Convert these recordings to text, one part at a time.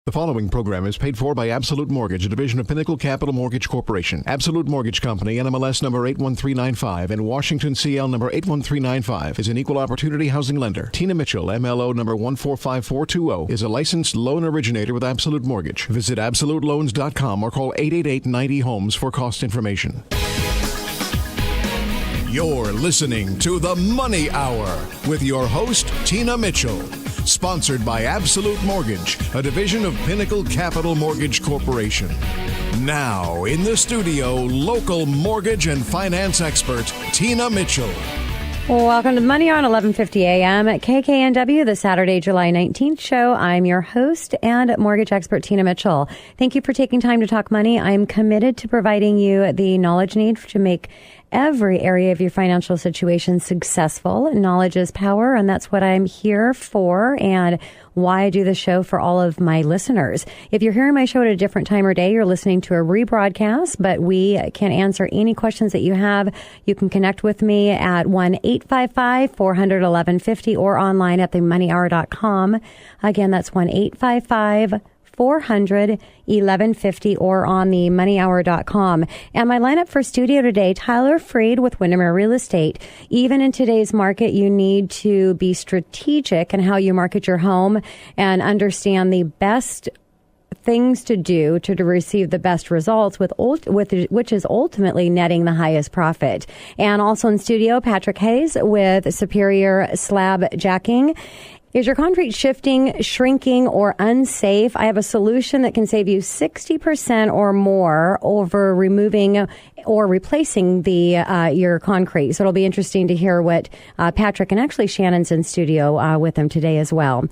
The following program is paid for by Absolute Mortgage, a division of Pinnacle Capital Mortgage Corporation. Absolute Mortgage Company, NMLS number 81395 and Washington CL number 81395 is an equal opportunity housing lender. Tina Mitchell, MLO number 145420, is a licensed loan originator with Absolute Mortgage. Visit AbsoluteLoans.com or call 888-90-HOMES for cost information. You're listening to The Money Hour with your host, Tina Mitchell. Sponsored by Absolute Mortgage, a division of Pinnacle Capital Mortgage Corporation. Now, in the studio, local mortgage and finance expert, Tina Mitchell. Welcome to the Money Hour on 11:50 a.m. at KKNW, the Saturday, July 19th show. I'm your host and mortgage expert, Tina Mitchell. Thank you for taking time to talk money. I'm committed to providing you the knowledge needed to make every area of your financial situation successful. Knowledge is power, and that's what I'm here for and why I do the show for all of my listeners. If you're hearing my show at a different time or day, you're listening to a rebroadcast, but we can answer any questions that you have. You can connect with me at 1-855-400-1150 or online at themoneyhour.com. Again, that's 1-855-400-1150 or on the moneyhour.com. And my lineup for studio today, Tyler Freed with Windermere Real Estate. Even in today's market, you need to be strategic in how you market your home and understand the best things to do to receive the best results which is ultimately netting the highest profit. And also in studio, Patrick Hayes with Superior Slab Jacking. Is your concrete shifting, shrinking, or unsafe? I have a solution that can save you 60% or more over removing or replacing your concrete. So it'll be interesting to hear what Patrick and actually Shannon's in studio with him today as well.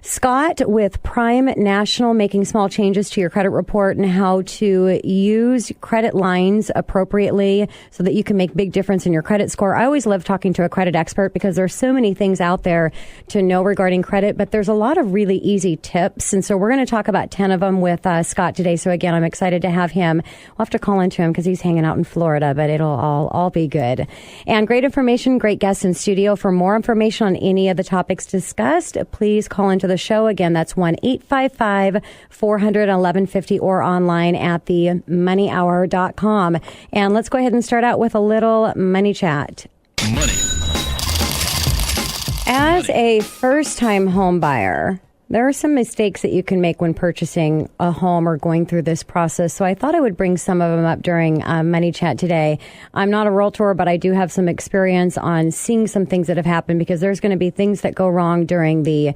Scott with Prime National, making small changes to your credit report and how to use credit lines appropriately so that you can make big difference in your credit score. I always love talking to a credit expert because there's so many things out there to know regarding credit, but there's a lot of really easy tips. And so we're going to talk about 10 of them with Scott today. So again, I'm excited to have him. We'll have to call into him because he's hanging out in Florida, but it'll all be good. And great information, great guests in studio. For more information on any of the topics discussed, please call into the show. Again, that's 1-855-400-1150 or online at themoneyhour.com. And let's go ahead and start out with a little money chat. Money. As a first-time home buyer, there are some mistakes that you can make when purchasing a home or going through this process. So I thought I would bring some of them up during Money Chat today. I'm not a realtor, but I do have some experience on seeing some things that have happened because there's going to be things that go wrong during the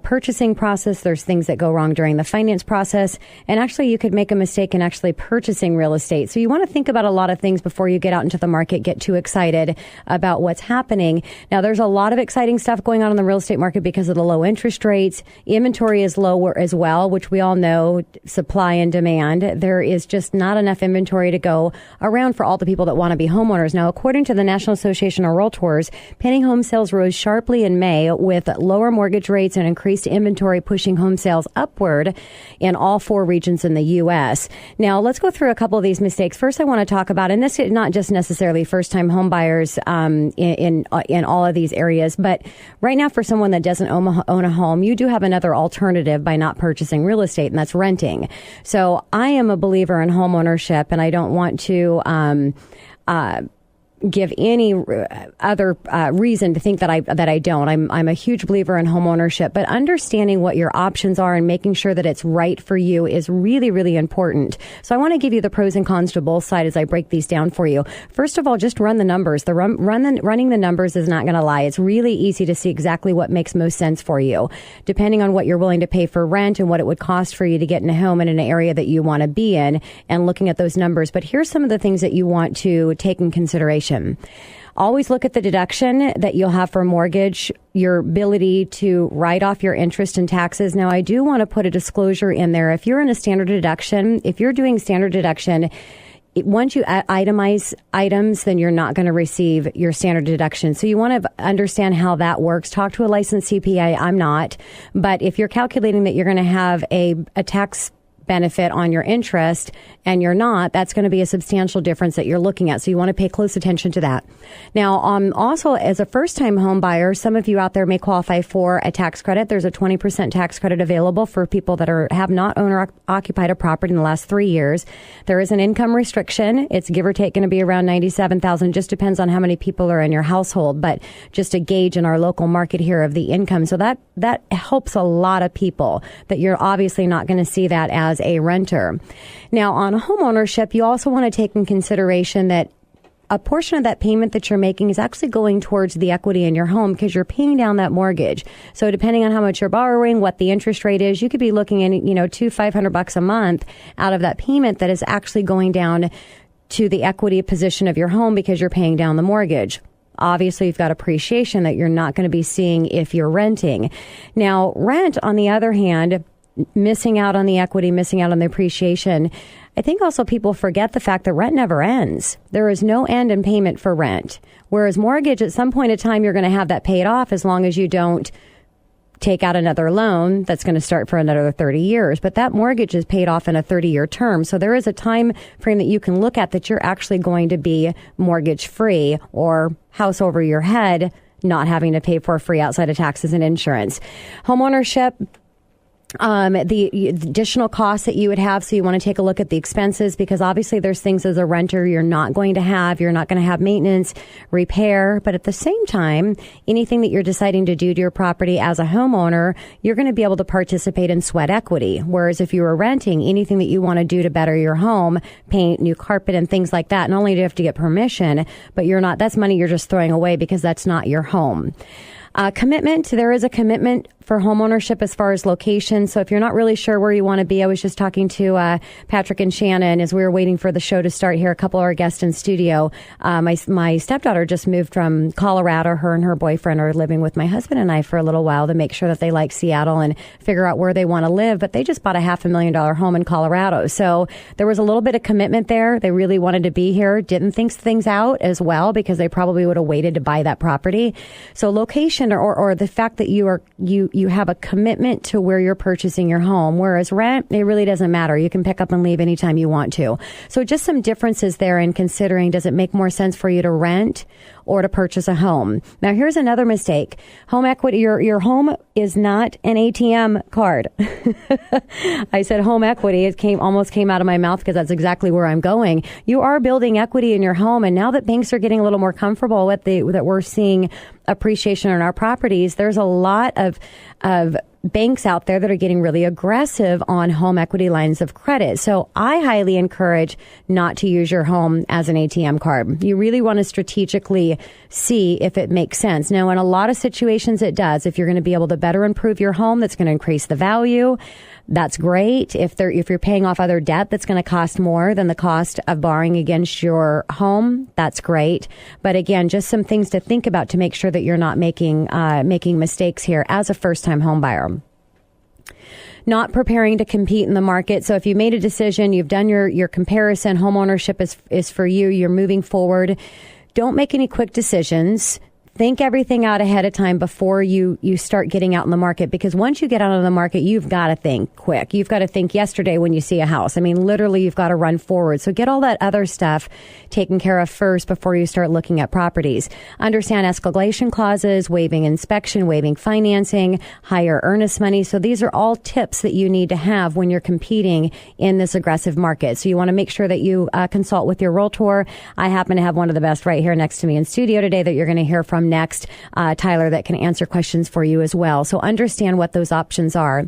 purchasing process. There's things that go wrong during the finance process. And actually, you could make a mistake in actually purchasing real estate. So you want to think about a lot of things before you get out into the market, get too excited about what's happening. Now, there's a lot of exciting stuff going on in the real estate market because of the low interest rates. Inventory is low as well, which we all know, supply and demand. There is just not enough inventory to go around for all the people that want to be homeowners. Now, according to the National Association of Realtors, pending home sales rose sharply in May with lower mortgage rates and increased inventory pushing home sales upward in all 4 regions in the U.S. Now, let's go through a couple of these mistakes. First, I want to talk about, and this is not just necessarily first-time home buyers in all of these areas, but right now for someone that doesn't own a home, you do have another alternative by not purchasing real estate, and that's renting. So I am a believer in home ownership, and I don't want to give any other reason to think that I don't. I'm a huge believer in home ownership, but understanding what your options are and making sure that it's right for you is really, really important. So I want to give you the pros and cons to both sides as I break these down for you. First of all, just run the numbers. Running the numbers is not going to lie. It's really easy to see exactly what makes most sense for you, depending on what you're willing to pay for rent and what it would cost for you to get in a home in an area that you want to be in, and looking at those numbers. But here's some of the things that you want to take in consideration. Always look at the deduction that you'll have for mortgage, your ability to write off your interest and taxes. Now, I do want to put a disclosure in there. If you're in a standard deduction, if you're doing standard deduction, once you itemize items, then you're not going to receive your standard deduction. So you want to understand how that works. Talk to a licensed CPA. I'm not. But if you're calculating that you're going to have a tax benefit on your interest and you're not, that's going to be a substantial difference that you're looking at. So you want to pay close attention to that. Now, also as a first-time home buyer, some of you out there may qualify for a tax credit. There's a 20% tax credit available for people that have not owner-occupied a property in the last 3 years. There is an income restriction. It's give or take going to be around $97,000. Just depends on how many people are in your household, but just a gauge in our local market here of the income. So that helps a lot of people, that you're obviously not going to see that as a renter. Now, on home ownership, you also want to take in consideration that a portion of that payment that you're making is actually going towards the equity in your home because you're paying down that mortgage. So depending on how much you're borrowing, what the interest rate is, you could be looking at, $500 a month out of that payment that is actually going down to the equity position of your home because you're paying down the mortgage. Obviously, you've got appreciation that you're not going to be seeing if you're renting. Now, rent, on the other hand, missing out on the equity, missing out on the appreciation. I think also people forget the fact that rent never ends. There is no end in payment for rent. Whereas mortgage, at some point in time, you're going to have that paid off as long as you don't take out another loan that's going to start for another 30 years. But that mortgage is paid off in a 30-year term. So there is a time frame that you can look at that you're actually going to be mortgage free or house over your head, not having to pay for free outside of taxes and insurance. Homeownership, the additional costs that you would have. So you want to take a look at the expenses because obviously there's things as a renter you're not going to have. You're not going to have maintenance, repair. But at the same time, anything that you're deciding to do to your property as a homeowner, you're going to be able to participate in sweat equity. Whereas if you were renting, anything that you want to do to better your home, paint, new carpet and things like that, not only do you have to get permission, but that's money you're just throwing away because that's not your home. Commitment. There is a commitment for homeownership as far as location. So if you're not really sure where you want to be, I was just talking to Patrick and Shannon as we were waiting for the show to start here. A couple of our guests in studio. My stepdaughter just moved from Colorado. Her and her boyfriend are living with my husband and I for a little while to make sure that they like Seattle and figure out where they want to live. But they just bought a $500,000 home in Colorado. So there was a little bit of commitment there. They really wanted to be here. Didn't think things out as well because they probably would have waited to buy that property. So location or the fact that you have a commitment to where you're purchasing your home, whereas rent, it really doesn't matter. You can pick up and leave anytime you want to. So just some differences there in considering, does it make more sense for you to rent or to purchase a home? Now, here's another mistake. Home equity, your home is not an ATM card. I said home equity. It almost came out of my mouth because that's exactly where I'm going. You are building equity in your home. And now that banks are getting a little more comfortable with that we're seeing appreciation in our properties, there's a lot of banks out there that are getting really aggressive on home equity lines of credit. So I highly encourage not to use your home as an ATM card. You really want to strategically see if it makes sense. Now, in a lot of situations, it does. If you're going to be able to better improve your home, that's going to increase the value. That's great. If you're paying off other debt that's going to cost more than the cost of borrowing against your home, that's great. But again, just some things to think about to make sure that you're not making mistakes here as a first-time home buyer. Not preparing to compete in the market. So if you made a decision, you've done your comparison, home ownership is for you, you're moving forward. Don't make any quick decisions. Think everything out ahead of time before you start getting out in the market, because once you get out of the market, you've got to think quick. You've got to think yesterday when you see a house. I mean, literally, you've got to run forward. So get all that other stuff taken care of first before you start looking at properties. Understand escalation clauses, waiving inspection, waiving financing, higher earnest money. So these are all tips that you need to have when you're competing in this aggressive market. So you want to make sure that you consult with your realtor. I happen to have one of the best right here next to me in studio today that you're going to hear from next, Tyler, that can answer questions for you as well. So understand what those options are.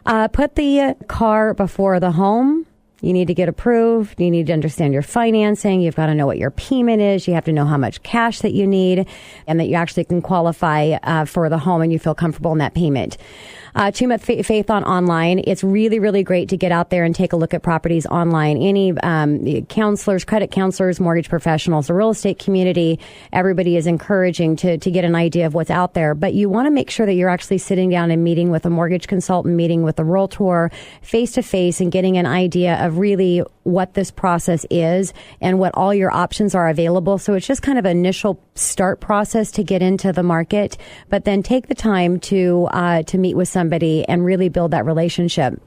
Put the car before the home. You need to get approved. You need to understand your financing. You've got to know what your payment is. You have to know how much cash that you need and that you actually can qualify for the home and you feel comfortable in that payment. Too much faith on online. It's really, really great to get out there and take a look at properties online. Any counselors, credit counselors, mortgage professionals, the real estate community, everybody is encouraging to get an idea of what's out there. But you want to make sure that you're actually sitting down and meeting with a mortgage consultant, meeting with a realtor face to face and getting an idea of really what this process is and what all your options are available. So it's just kind of an initial start process to get into the market, but then take the time to meet with somebody and really build that relationship.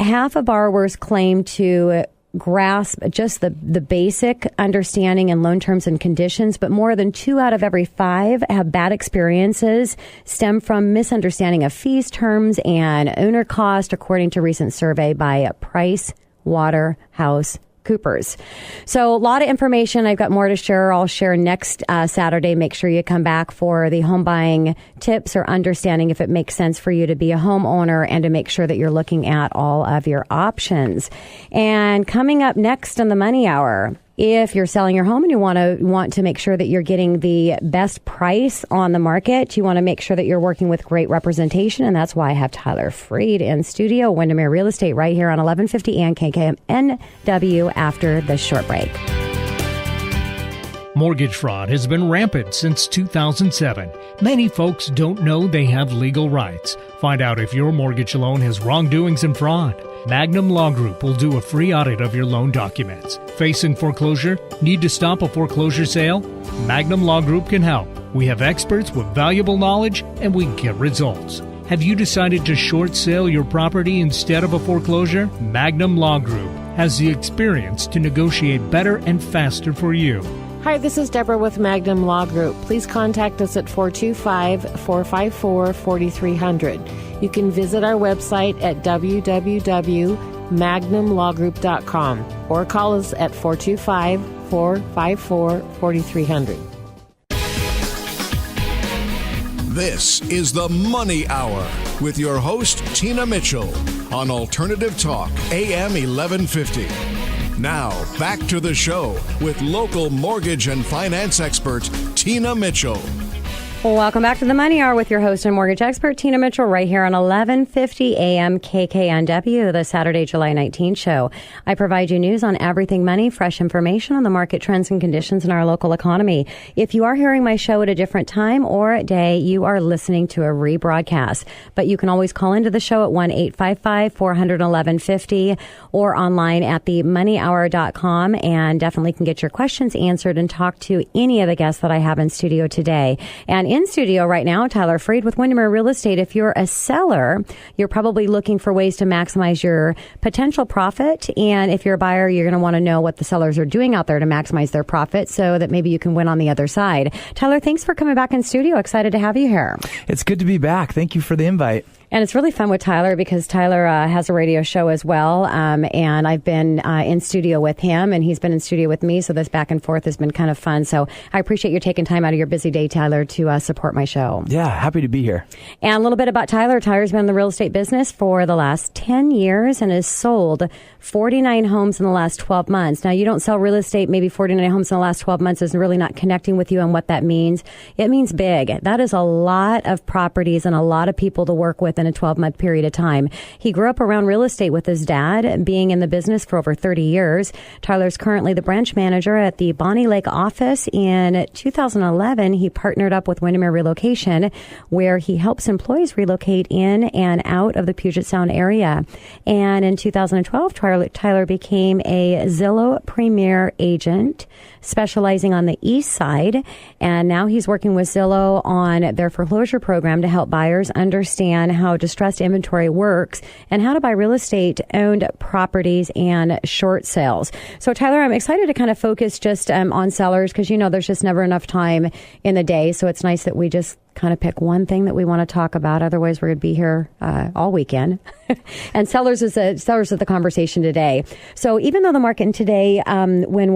half of borrowers claim to grasp just the basic understanding in loan terms and conditions, but more than 2 out of every 5 have bad experiences stem from misunderstanding of fees, terms, and owner cost, according to a recent survey by Price Waterhouse Coopers. So a lot of information. I've got more to share. I'll share next Saturday. Make sure you come back for the home buying tips or understanding if it makes sense for you to be a homeowner and to make sure that you're looking at all of your options. And coming up next on the Money Hour, if you're selling your home and you want to make sure that you're getting the best price on the market, you want to make sure that you're working with great representation, and that's why I have Tyler Freed in studio, Windermere Real Estate, right here on 1150 and KKNW after this short break. Mortgage fraud has been rampant since 2007. Many folks don't know they have legal rights. Find out if your mortgage loan has wrongdoings and fraud. Magnum Law Group will do a free audit of your loan documents. Facing foreclosure? Need to stop a foreclosure sale? Magnum Law Group can help. We have experts with valuable knowledge, and we get results. Have you decided to short sale your property instead of a foreclosure? Magnum Law Group has the experience to negotiate better and faster for you. Hi, this is Deborah with Magnum Law Group. Please contact us at 425-454-4300. You can visit our website at www.magnumlawgroup.com or call us at 425-454-4300. This is the Money Hour with your host, Tina Mitchell, on Alternative Talk, AM 1150. Now, back to the show with local mortgage and finance expert, Tina Mitchell. Welcome back to the Money Hour with your host and mortgage expert, Tina Mitchell, right here on 1150 AM KKNW, the Saturday, July 19th show. I provide you news on everything money, fresh information on the market trends and conditions in our local economy. If you are hearing my show at a different time or day, you are listening to a rebroadcast. But you can always call into the show at 1-855-400-1150 or online at themoneyhour.com, and definitely can get your questions answered and talk to any of the guests that I have in studio today. And in studio right now, Tyler Freed with Windermere Real Estate. If you're a seller, you're probably looking for ways to maximize your potential profit. And if you're a buyer, you're going to want to know what the sellers are doing out there to maximize their profit so that maybe you can win on the other side. Tyler, thanks for coming back in studio. Excited to have you here. It's good to be back. Thank you for the invite. And it's really fun with Tyler because Tyler has a radio show as well. And I've been in studio with him and he's been in studio with me. So this back and forth has been kind of fun. So I appreciate you taking time out of your busy day, Tyler, to support my show. Yeah, happy to be here. And a little bit about Tyler. Tyler's been in the real estate business for the last 10 years and has sold 49 homes in the last 12 months. Now, you don't sell real estate, maybe 49 homes in the last 12 months is really not connecting with you on what that means. It means big. That is a lot of properties and a lot of people to work with in a 12-month period of time. He grew up around real estate with his dad, being in the business for over 30 years. Tyler's currently the branch manager at the Bonnie Lake office. In 2011, he partnered up with Windermere Relocation, where he helps employees relocate in and out of the Puget Sound area. And in 2012, Tyler became a Zillow Premier agent, specializing on the east side. And now he's working with Zillow on their foreclosure program to help buyers understand how distressed inventory works and how to buy real estate owned properties and short sales. So Tyler, I'm excited to kind of focus just on sellers because, you know, there's just never enough time in the day. So it's nice that we just kind of pick one thing that we want to talk about. Otherwise, we're going to be here all weekend. And sellers is the conversation today. So even though the market today, when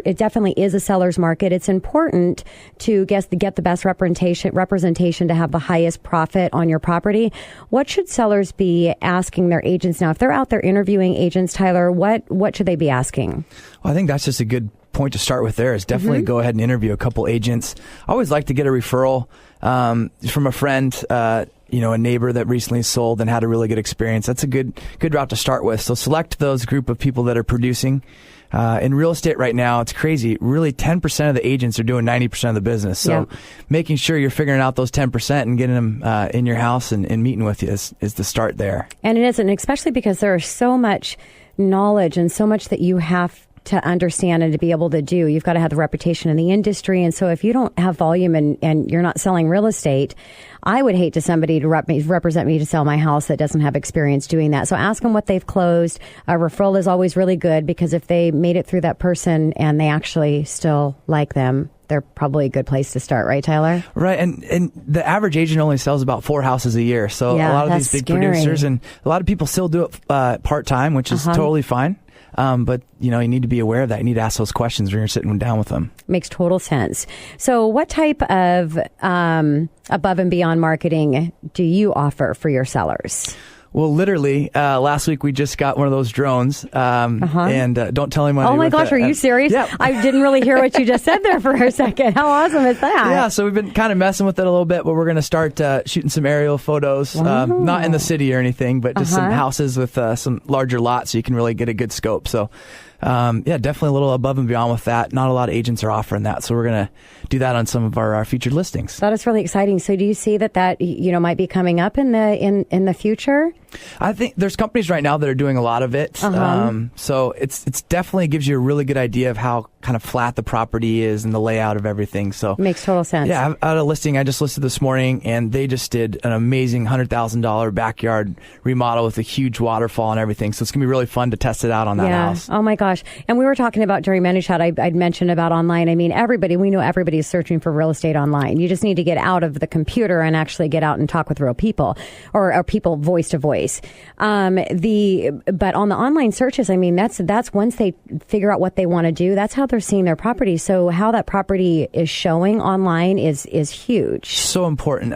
it definitely is a seller's market, it's important to get the best representation to have the highest profit on your property. What should sellers be asking their agents now? If they're out there interviewing agents, Tyler, what should they be asking? Well, I think that's just a good point to start with there is definitely go ahead and interview a couple agents. I always like to get a referral from a friend, a neighbor that recently sold and had a really good experience. That's a good route to start with. So select those group of people that are producing. In real estate right now, it's crazy. Really, 10% of the agents are doing 90% of the business. So making sure you're figuring out those 10% and getting them in your house and meeting with you is the start there. And it isn't, especially because there is so much knowledge and so much that you have to understand and to be able to do. You've got to have the reputation in the industry. And so if you don't have volume and you're not selling real estate, I would hate to somebody to represent me to sell my house that doesn't have experience doing that. So ask them what they've closed. A referral is always really good, because if they made it through that person and they actually still like them, they're probably a good place to start, right, Tyler? Right, and the average agent only sells about 4 houses a year. So Yeah, a lot of that's these big scary. producers, and a lot of people still do it part-time, which is totally fine. But, you need to be aware of that. You need to ask those questions when you're sitting down with them. Makes total sense. So what type of above and beyond marketing do you offer for your sellers? Well, literally, last week we just got one of those drones, and don't tell anyone. Oh my gosh, are you serious? Yeah. I didn't really hear what you just said there for a second. How awesome is that? Yeah, so we've been kind of messing with it a little bit, but we're going to start shooting some aerial photos, not in the city or anything, but just some houses with some larger lots, so you can really get a good scope. So, definitely a little above and beyond with that. Not a lot of agents are offering that, so we're going to do that on some of our featured listings. That is really exciting. So, do you see that might be coming up in the future? I think there's companies right now that are doing a lot of it. So it's definitely gives you a really good idea of how kind of flat the property is and the layout of everything. So makes total sense. Yeah, I had a listing I just listed this morning, and they just did an amazing $100,000 backyard remodel with a huge waterfall and everything. So it's gonna be really fun to test it out on that house. Oh my gosh. And we were talking about during Menu Chat, I'd mentioned about online. I mean, we know everybody's searching for real estate online. You just need to get out of the computer and actually get out and talk with real people, or people voice to voice. But on the online searches, I mean, that's once they figure out what they want to do, that's how they're seeing their property. So how that property is showing online is huge. So important.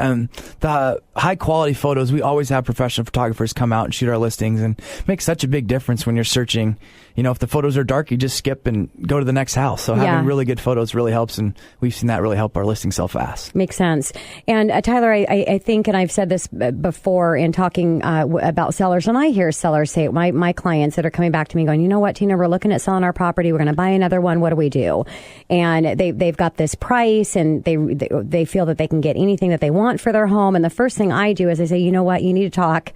The high quality photos, we always have professional photographers come out and shoot our listings, and it makes such a big difference when you're searching. If the photos are dark, you just skip and go to the next house. So having really good photos really helps, and we've seen that really help our listing sell fast. Makes sense. And Tyler, I think, and I've said this before in talking about sellers, and I hear sellers say, my clients that are coming back to me going, you know what, Tina, we're looking at selling our property. We're going to buy another one. What do we do? And they've got this price, and they feel that they can get anything that they want for their home. And the first thing I do is I say, you know what, you need to talk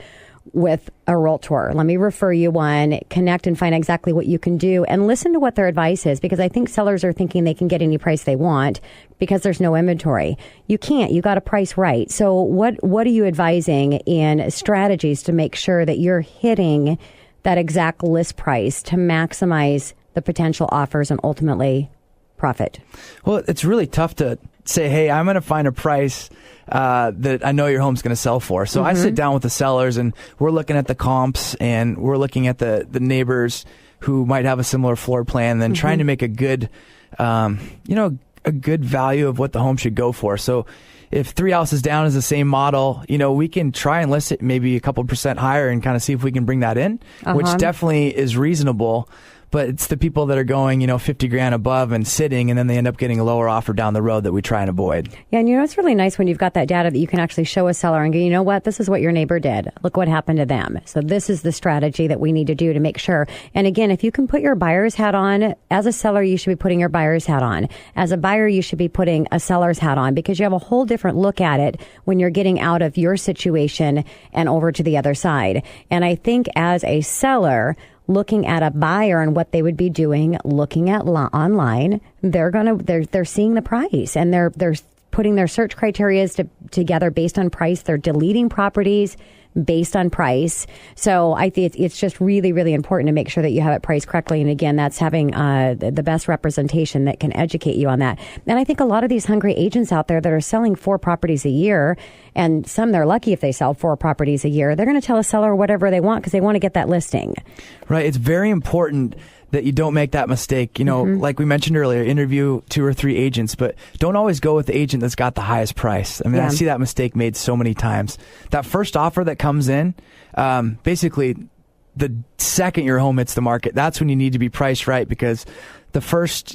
with a realtor. Let me refer you one, connect and find exactly what you can do, and listen to what their advice is, because I think sellers are thinking they can get any price they want because there's no inventory. You can't. You got to price right. So what are you advising in strategies to make sure that you're hitting that exact list price to maximize the potential offers and ultimately profit? Well, it's really tough to say, hey, I'm going to find a price that I know your home's going to sell for. So I sit down with the sellers, and we're looking at the comps, and we're looking at the neighbors who might have a similar floor plan, and then trying to make a good, a good value of what the home should go for. So if 3 houses down is the same model, we can try and list it maybe a couple % higher and kind of see if we can bring that in, which definitely is reasonable. But it's the people that are going, $50,000 above and sitting, and then they end up getting a lower offer down the road that we try and avoid. Yeah, and it's really nice when you've got that data that you can actually show a seller and go, you know what, this is what your neighbor did. Look what happened to them. So this is the strategy that we need to do to make sure. And again, if you can put your buyer's hat on, as a seller, you should be putting your buyer's hat on. As a buyer, you should be putting a seller's hat on, because you have a whole different look at it when you're getting out of your situation and over to the other side. And I think as a seller, looking at a buyer and what they would be doing, looking at online, they're seeing the price, and they're putting their search criteria together based on price. They're deleting properties based on price. So I think it's just really, really important to make sure that you have it priced correctly. And again, that's having the best representation that can educate you on that. And I think a lot of these hungry agents out there that are selling 4 properties a year, and some they're lucky if they sell 4 properties a year, they're going to tell a seller whatever they want because they want to get that listing. Right. It's very important that you don't make that mistake. Like we mentioned earlier, interview 2 or 3 agents, but don't always go with the agent that's got the highest price. I mean, I see that mistake made so many times. That first offer that comes in, basically the second your home hits the market, that's when you need to be priced right, because the first,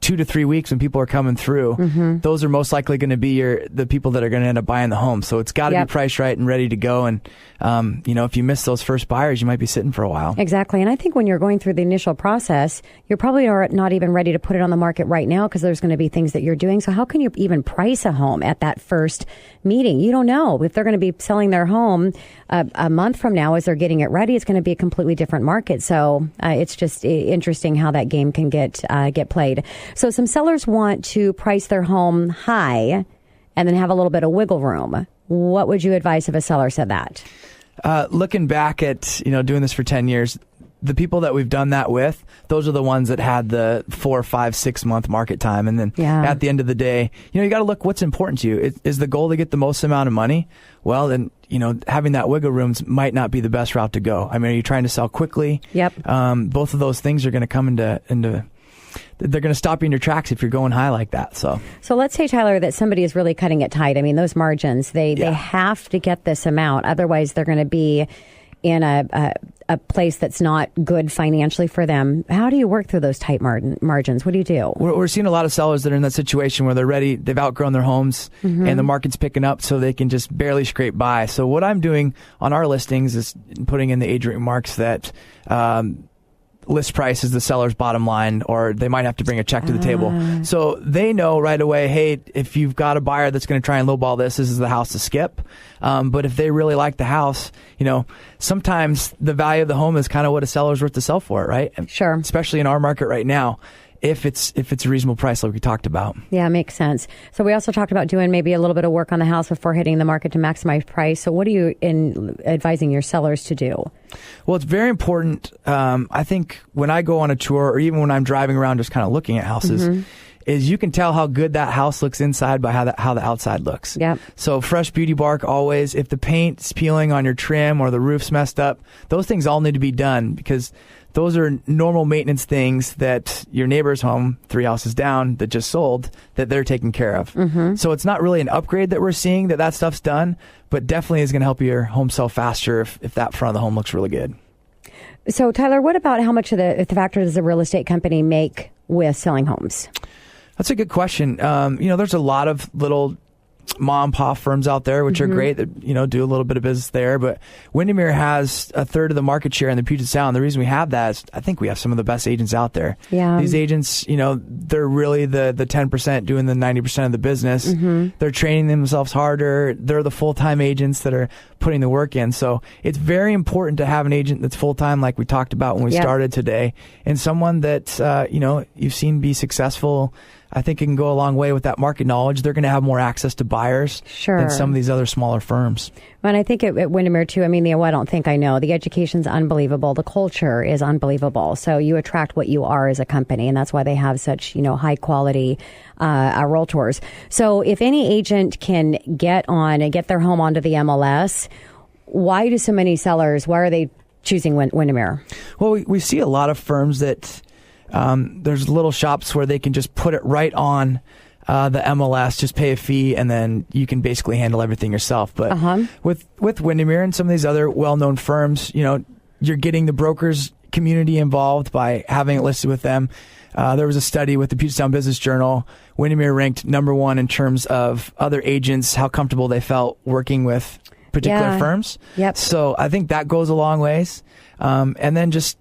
2 to 3 weeks when people are coming through, those are most likely going to be the people that are going to end up buying the home. So it's got to be priced right and ready to go. And, if you miss those first buyers, you might be sitting for a while. Exactly. And I think when you're going through the initial process, you're probably not even ready to put it on the market right now because there's going to be things that you're doing. So how can you even price a home at that first meeting? You don't know if they're going to be selling their home a month from now as they're getting it ready. It's going to be a completely different market. So it's just interesting how that game can get played. So some sellers want to price their home high and then have a little bit of wiggle room. What would you advise if a seller said that? Looking back at, doing this for 10 years, the people that we've done that with, those are the ones that had the 4, 5, 6 month market time. And then at the end of the day, you got to look what's important to you. Is the goal to get the most amount of money? Well, then, having that wiggle room might not be the best route to go. I mean, are you trying to sell quickly? Yep. Both of those things are going to come into they're going to stop you in your tracks if you're going high like that. So let's say, Tyler, that somebody is really cutting it tight. I mean, those margins, they have to get this amount. Otherwise, they're going to be in a place that's not good financially for them. How do you work through those tight margins? What do you do? We're seeing a lot of sellers that are in that situation where they're ready, they've outgrown their homes, and the market's picking up so they can just barely scrape by. So what I'm doing on our listings is putting in the agent remarks that list price is the seller's bottom line, or they might have to bring a check to the table. So they know right away, hey, if you've got a buyer that's going to try and lowball this is the house to skip. But if they really like the house, sometimes the value of the home is kind of what a seller's worth to sell for it, right? Sure. Especially in our market right now. If it's a reasonable price like we talked about. Yeah, makes sense. So we also talked about doing maybe a little bit of work on the house before hitting the market to maximize price. So what are you advising your sellers to do? Well, it's very important. I think when I go on a tour or even when I'm driving around just kind of looking at houses, is you can tell how good that house looks inside by how the outside looks. Yep. So fresh beauty bark always. If the paint's peeling on your trim or the roof's messed up, those things all need to be done because those are normal maintenance things that your neighbor's home, 3 houses down, that just sold, that they're taking care of. So it's not really an upgrade that we're seeing that stuff's done, but definitely is going to help your home sell faster if that front of the home looks really good. So, Tyler, what about how much of the factor does a real estate company make with selling homes? That's a good question. There's a lot of little mom and pop firms out there, which are great that, do a little bit of business there. But Windermere has a third of the market share in the Puget Sound. The reason we have that is I think we have some of the best agents out there. Yeah. These agents, they're really the 10% doing the 90% of the business. They're training themselves harder. They're the full-time agents that are putting the work in. So it's very important to have an agent that's full-time like we talked about when we started today, and someone that, you've seen be successful. I think it can go a long way with that market knowledge. They're going to have more access to buyers than some of these other smaller firms. And I think at Windermere, too, I don't think I know. The education's unbelievable. The culture is unbelievable. So you attract what you are as a company, and that's why they have such, high quality realtors. So if any agent can get on and get their home onto the MLS, why do so many sellers, why are they choosing Windermere? Well, we see a lot of firms that there's little shops where they can just put it right on the MLS, just pay a fee, and then you can basically handle everything yourself. But with Windermere and some of these other well-known firms, you're getting the brokers community involved by having it listed with them. There was a study with the Puget Sound Business Journal. Windermere ranked #1 in terms of other agents, how comfortable they felt working with particular firms. Yep. So I think that goes a long ways. And then just,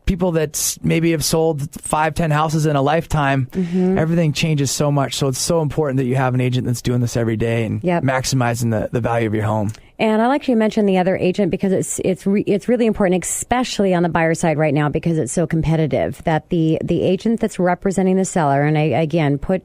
people that maybe have sold 5-10 houses in a lifetime, everything changes so much. So it's so important that you have an agent that's doing this every day and maximizing the value of your home. And I like you mentioned the other agent because it's really important, especially on the buyer side right now, because it's so competitive, that the agent that's representing the seller, and I, again, put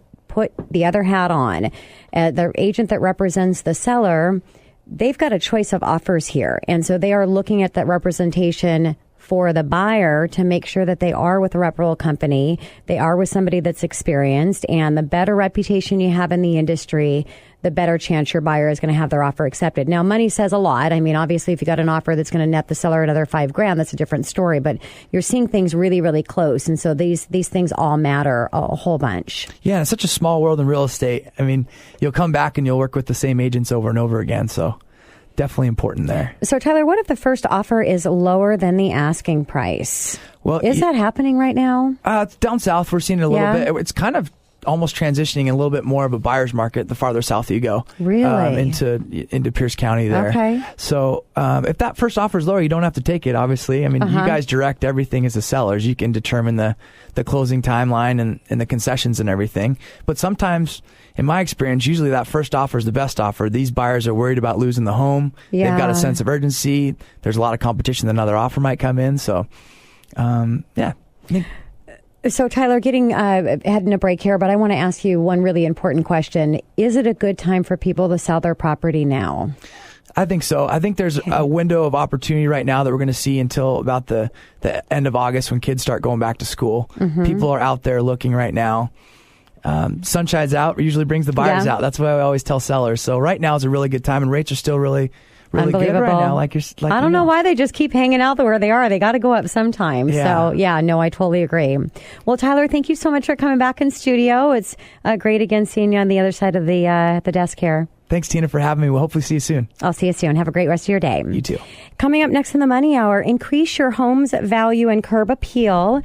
the other hat on, the agent that represents the seller, they've got a choice of offers here. And so they are looking at that representation for the buyer to make sure that they are with a reputable company, they are with somebody that's experienced, and the better reputation you have in the industry, the better chance your buyer is going to have their offer accepted. Now, money says a lot. I mean, obviously, if you got an offer that's going to net the seller another $5,000, that's a different story. But you're seeing things really, really close, and so these things all matter a whole bunch. Yeah, it's such a small world in real estate. I mean, you'll come back and you'll work with the same agents over and over again. So definitely important there. So, Tyler, what if the first offer is lower than the asking price? Well, is that happening right now? Down south, we're seeing it a little bit. It's kind of almost transitioning a little bit more of a buyer's market the farther south you go. Really? Into Pierce County there. Okay. So if that first offer is lower, you don't have to take it, obviously. I mean, you guys direct everything as the sellers. You can determine the closing timeline and the concessions and everything. But sometimes, in my experience, usually that first offer is the best offer. These buyers are worried about losing the home. Yeah. They've got a sense of urgency. There's a lot of competition. Another offer might come in. So, yeah. So, Tyler, heading a break here, but I want to ask you one really important question. Is it a good time for people to sell their property now? I think so. I think there's a window of opportunity right now that we're going to see until about the end of August when kids start going back to school. People are out there looking right now. Sunshine's out usually brings the buyers out. That's what I always tell sellers. So right now is a really good time, and rates are still really good right now. I don't know why they just keep hanging out where they are. They got to go up sometime. Yeah. So, I totally agree. Well, Tyler, thank you so much for coming back in studio. It's great again seeing you on the other side of the desk here. Thanks, Tina, for having me. We'll hopefully see you soon. I'll see you soon. Have a great rest of your day. You too. Coming up next in the Money Hour, increase your home's value and curb appeal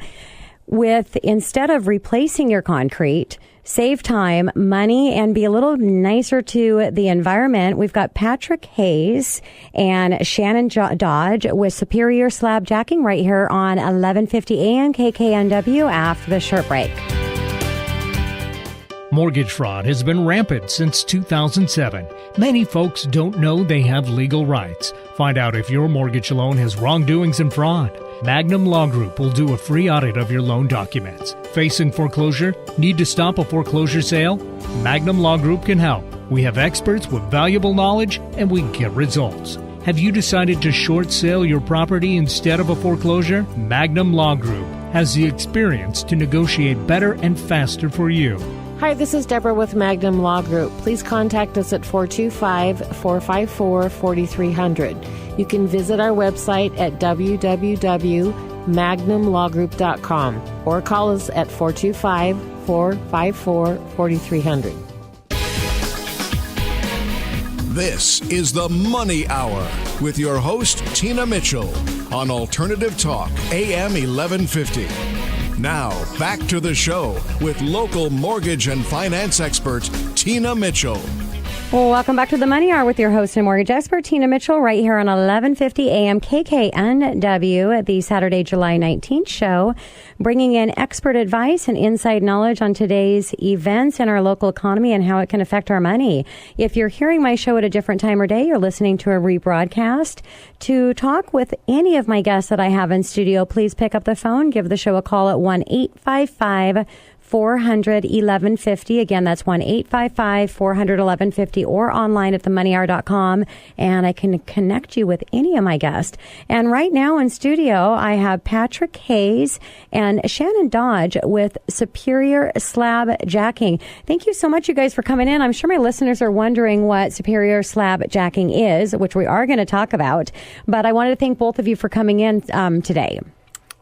with, instead of replacing your concrete, save time, money, and be a little nicer to the environment. We've got Patrick Hayes and Shannon Dodge with Superior Slab Jacking right here on 1150 AM KKNW after the short break. Mortgage fraud has been rampant since 2007. Many folks don't know they have legal rights. Find out if your mortgage loan has wrongdoings and fraud. Magnum Law Group will do a free audit of your loan documents. Facing foreclosure? Need to stop a foreclosure sale? Magnum Law Group can help. We have experts with valuable knowledge, and we get results. Have you decided to short sale your property instead of a foreclosure? Magnum Law Group has the experience to negotiate better and faster for you. Hi, this is Deborah with Magnum Law Group. Please contact us at 425-454-4300. You can visit our website at www.magnumlawgroup.com or call us at 425-454-4300. This is the Money Hour with your host, Tina Mitchell, on Alternative Talk, AM 1150. Now, back to the show with local mortgage and finance expert, Tina Mitchell. Well, welcome back to the Money Hour with your host and mortgage expert, Tina Mitchell, right here on 1150 AM KKNW, the Saturday, July 19th show, bringing in expert advice and inside knowledge on today's events in our local economy and how it can affect our money. If you're hearing my show at a different time or day, you're listening to a rebroadcast. To talk with any of my guests that I have in studio, please pick up the phone, give the show a call at 1-855-400-1150. Again, that's 1-855-400-1150 or online at themoneyhour.com, and I can connect you with any of my guests. And right now in studio, I have Patrick Hayes and Shannon Dodge with Superior Slab Jacking. Thank you so much, you guys, for coming in. I'm sure my listeners are wondering what Superior Slab Jacking is, which we are going to talk about, but I wanted to thank both of you for coming in today.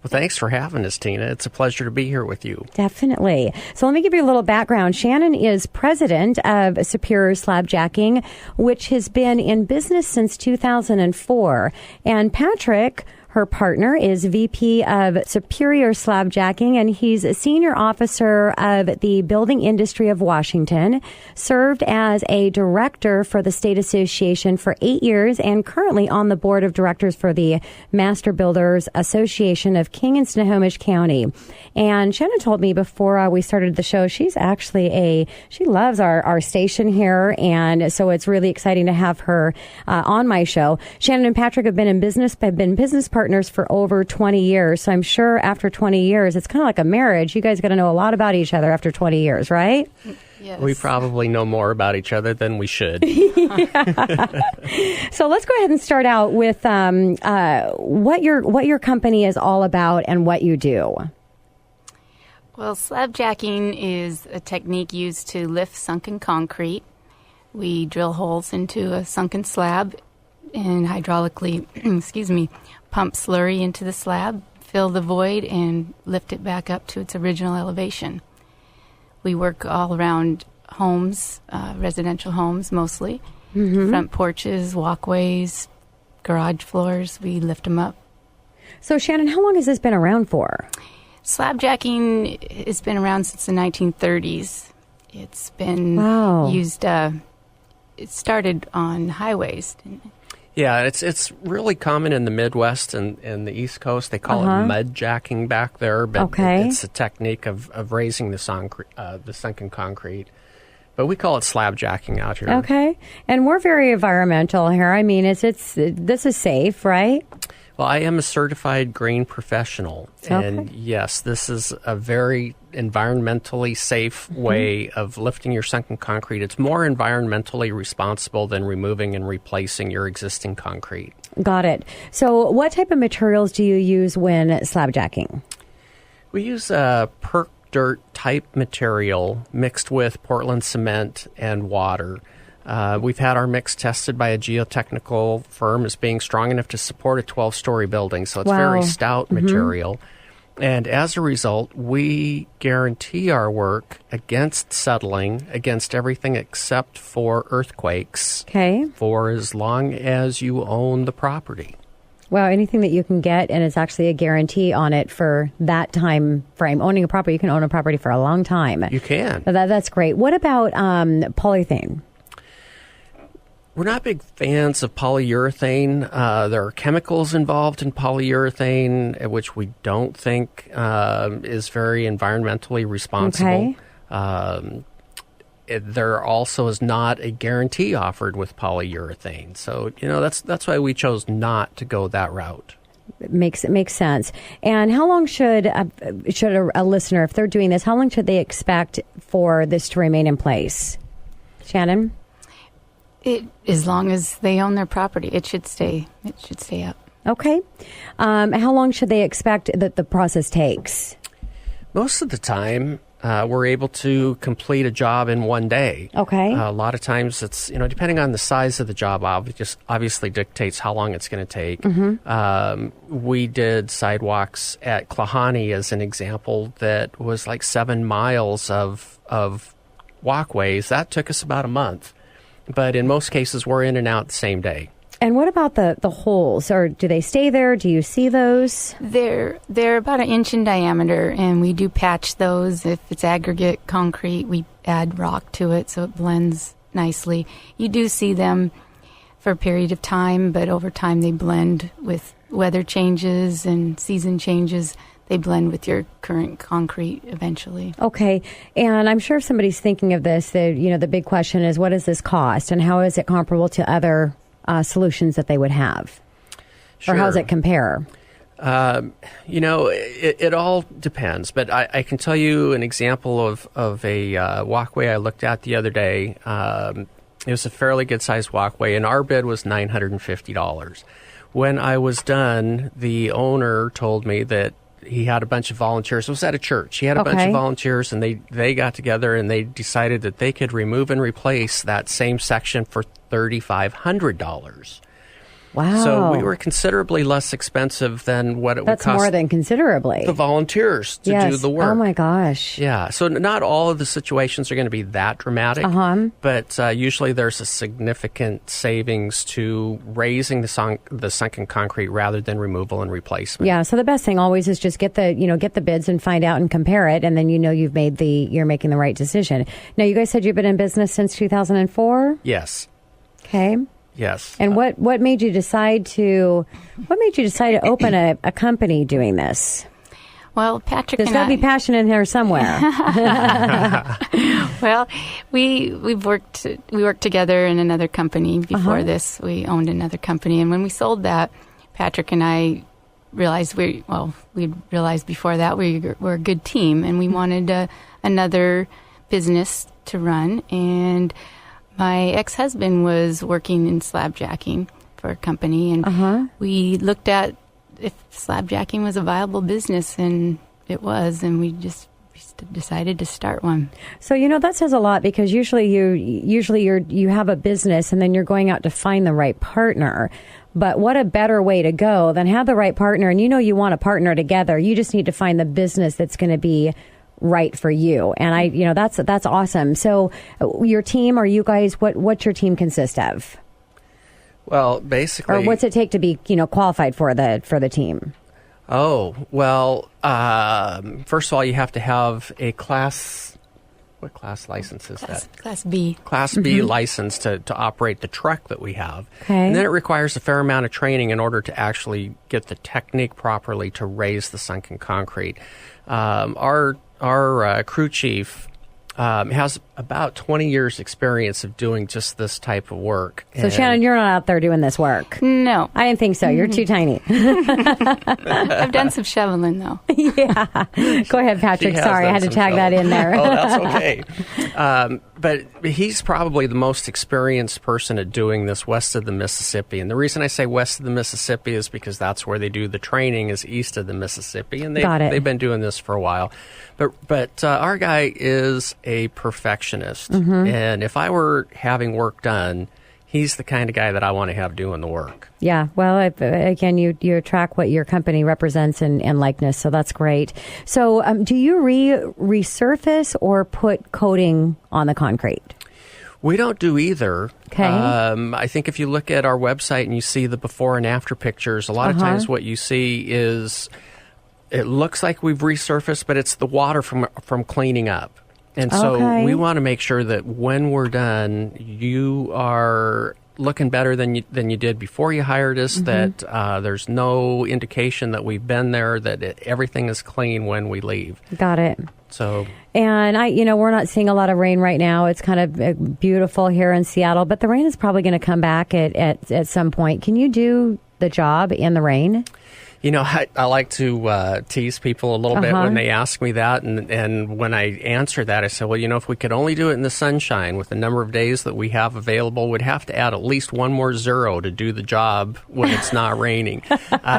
Well, thanks for having us, Tina. It's a pleasure to be here with you. Definitely. So let me give you a little background. Shannon is president of Superior Slab Jacking, which has been in business since 2004. And Patrick, her partner, is VP of Superior Slab Jacking, and he's a senior officer of the Building Industry of Washington, served as a director for the state association for 8 years, and currently on the board of directors for the Master Builders Association of King and Snohomish County. And Shannon told me before we started the show, she's actually she loves our station here, and so it's really exciting to have her on my show. Shannon and Patrick have been business partners for over 20 years. So I'm sure after 20 years, it's kind of like a marriage. You guys got to know a lot about each other after 20 years, right? Yes. We probably know more about each other than we should. So let's go ahead and start out with what your company is all about and what you do. Well, slab jacking is a technique used to lift sunken concrete. We drill holes into a sunken slab and hydraulically, pump slurry into the slab, fill the void, and lift it back up to its original elevation. We work all around homes, residential homes mostly, front porches, walkways, garage floors. We lift them up. So, Shannon, how long has this been around for? Slab jacking has been around since the 1930s. It's been used, it started on highways. Yeah, it's really common in the Midwest and the East Coast. They call it mud jacking back there, but it's a technique of raising the sunken concrete. But we call it slab jacking out here. Okay. And we're very environmental here. I mean, this is safe, right? Well, I am a certified green professional. And yes, this is a very environmentally safe way of lifting your sunken concrete. It's more environmentally responsible than removing and replacing your existing concrete. Got it. So what type of materials do you use when slab jacking? We use a perk dirt type material mixed with Portland cement and water. We've had our mix tested by a geotechnical firm as being strong enough to support a 12-story building, so it's very stout material. And as a result, we guarantee our work against settling, against everything except for earthquakes, for as long as you own the property. Well, anything that you can get, and it's actually a guarantee on it for that time frame. Owning a property, you can own a property for a long time. You can. That's great. What about polythene? We're not big fans of polyurethane. There are chemicals involved in polyurethane, which we don't think is very environmentally responsible. There also is not a guarantee offered with polyurethane. So, that's why we chose not to go that route. It makes sense. And how long should a listener, if they're doing this, how long should they expect for this to remain in place? Shannon? As long as they own their property, it should stay up. Okay. How long should they expect that the process takes? Most of the time, we're able to complete a job in one day. Okay. A lot of times it's, depending on the size of the job, obviously dictates how long it's going to take. We did sidewalks at Klahani as an example that was like 7 miles of walkways. That took us about a month. But in most cases, we're in and out the same day. And what about the holes? Or do they stay there? Do you see those? They're about 1 inch in diameter, and we do patch those. If it's aggregate concrete, we add rock to it so it blends nicely. You do see them for a period of time, but over time they blend with weather changes and season changes. They blend with your current concrete eventually. Okay. And I'm sure if somebody's thinking of this, the big question is, what does this cost? And how is it comparable to other solutions that they would have? Sure. Or how does it compare? It all depends. But I can tell you an example of a walkway I looked at the other day. It was a fairly good-sized walkway, and our bid was $950. When I was done, the owner told me that he had a bunch of volunteers. It was at a church. He had a bunch of volunteers, and they got together and they decided that they could remove and replace that same section for $3,500. Wow. So we were considerably less expensive than what it would cost. That's more than considerably. The volunteers to do the work. Oh, my gosh. Yeah. So not all of the situations are going to be that dramatic. But usually there's a significant savings to raising the sunken concrete rather than removal and replacement. Yeah. So the best thing always is just get the bids and find out and compare it. And then you're making the right decision. Now, you guys said you've been in business since 2004? Yes. Okay. Yes. And what made you decide to open a company doing this? Well, Patrick, there's got to be passion in here somewhere. Well, we worked together in another company before this. We owned another company, and when we sold that, Patrick and I realized we realized before that we were a good team, and we wanted another business to run. And my ex-husband was working in slab jacking for a company, and we looked at if slab jacking was a viable business, and it was, and we decided to start one. So, that says a lot, because usually you have a business and then you're going out to find the right partner. But what a better way to go than have the right partner, and you want to partner together. You just need to find the business that's going to be right for you. And that's awesome. So your team, or you guys, what's your team consist of? Well, basically, or what's it take to be, qualified for the team? Oh, well, first of all, you have to have a what class license is that? Class B. Class B license to operate the truck that we have. Okay. And then it requires a fair amount of training in order to actually get the technique properly to raise the sunken concrete. Our crew chief has about 20 years experience of doing just this type of work. So, Shannon, you're not out there doing this work. No. I didn't think so. You're too tiny. I've done some shoveling, though. Yeah. Go ahead, Patrick. Sorry, I had to tag that in there. Oh, that's okay. But he's probably the most experienced person at doing this west of the Mississippi. And the reason I say west of the Mississippi is because that's where they do the training, is east of the Mississippi. And they've been doing this for a while. But our guy is a perfectionist. And if I were having work done, he's the kind of guy that I want to have doing the work. Yeah. Well, again, you attract what your company represents and likeness, so that's great. So do you resurface or put coating on the concrete? We don't do either. Okay. I think if you look at our website and you see the before and after pictures, a lot of times what you see is it looks like we've resurfaced, but it's the water from cleaning up. And so we want to make sure that when we're done, you are looking better than you did before you hired us, that there's no indication that we've been there, that everything is clean when we leave. Got it. So, and we're not seeing a lot of rain right now. It's kind of beautiful here in Seattle, but the rain is probably going to come back at some point. Can you do the job in the rain? I like to tease people a little bit when they ask me that. And when I answer that, I say, well, if we could only do it in the sunshine with the number of days that we have available, we'd have to add at least one more zero to do the job when it's not raining.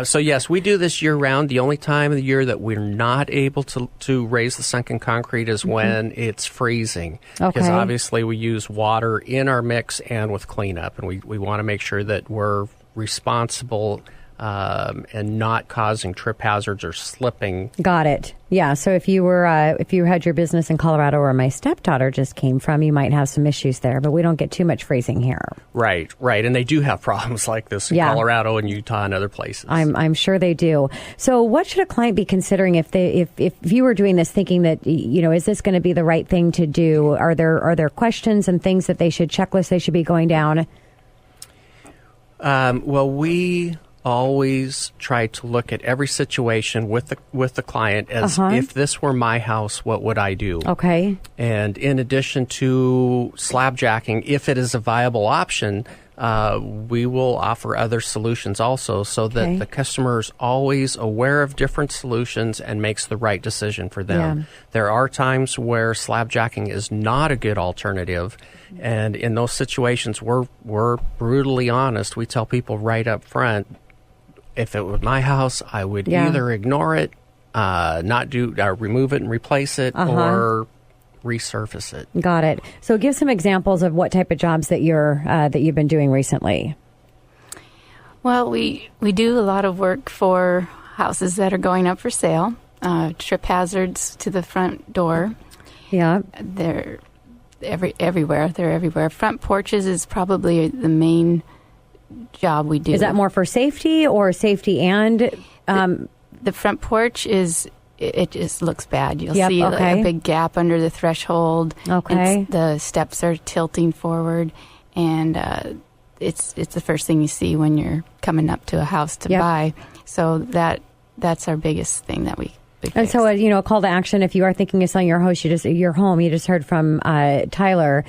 So, yes, we do this year-round. The only time of the year that we're not able to raise the sunken concrete is when it's freezing. Okay. Because obviously we use water in our mix and with cleanup. And we want to make sure that we're responsible and not causing trip hazards or slipping. Got it. Yeah. So if you had your business in Colorado, where my stepdaughter just came from, you might have some issues there. But we don't get too much freezing here. Right. And they do have problems like this in Colorado and Utah and other places. I'm sure they do. So what should a client be considering if you were doing this, thinking that is this going to be the right thing to do? Are there questions and things that checklist they should be going down? Well, we always try to look at every situation with the client as if this were my house, what would I do? Okay. And in addition to slab jacking, if it is a viable option, we will offer other solutions also, so that the customer is always aware of different solutions and makes the right decision for them. Yeah. There are times where slab jacking is not a good alternative, and in those situations, we're brutally honest. We tell people right up front, if it was my house, I would either ignore it, remove it and replace it, or resurface it. Got it. So give some examples of what type of jobs that you've been doing recently. Well, we do a lot of work for houses that are going up for sale. Trip hazards to the front door. Yeah. They're everywhere. They're everywhere. Front porches is probably the main job we do. Is that more for safety or safety and? The front porch is, it just looks bad. You'll see a big gap under the threshold. Okay. The steps are tilting forward, and it's the first thing you see when you're coming up to a house to buy. So that's our biggest thing that we fix. And so, a call to action, if you are thinking of selling your home, you just heard from Tyler